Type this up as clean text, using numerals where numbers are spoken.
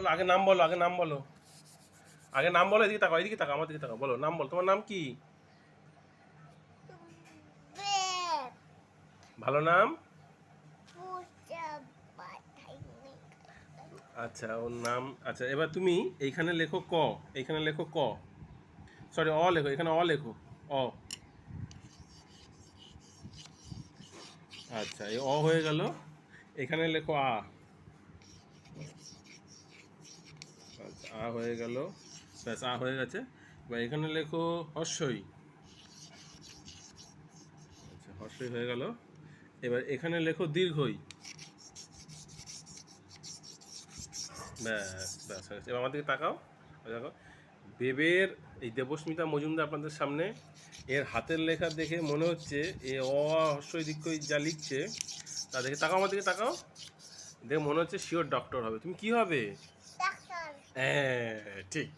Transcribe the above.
বলো আগে নাম বলো, আগে নাম বলো, আগে নাম বলো। এদিকে তাকাও, এদিকে তাকাও, আমার দিকে তাকাও, বলো নাম বলো। তোমার নাম কি? ভালো নাম। আচ্ছা ওর নাম। আচ্ছা এবার তুমি এইখানে লেখো ক, এইখানে লেখো ক, সরি অ লেখো, এখানে অ লেখো, অ। আচ্ছা এই অ হয়ে গেল, এখানে লেখো আ। আচ্ছা আ হয়ে গেল, ব্যাস আ হয়ে গেছে। এবার এখানে লেখো হর্ষই। আচ্ছা হর্ষই হয়ে গেল। এবার এখানে লেখো দীর্ঘই। ব্যাস ব্যাস হয়ে গেছে। এবার আমার দিকে তাকাও, ওই দেখো দেবের, এই দেবস্মিতা মজুমদার আপনাদের সামনে। এর হাতের লেখা দেখে মনে হচ্ছে এ অ আ হর্ষই দীর্ঘই যা লিখছে তা দেখে, তাকাও আমার দিকে তাকাও, দেখে মনে হচ্ছে শিওর ডক্টর হবে। তুমি কি হবে? হ্যাঁ ঠিক।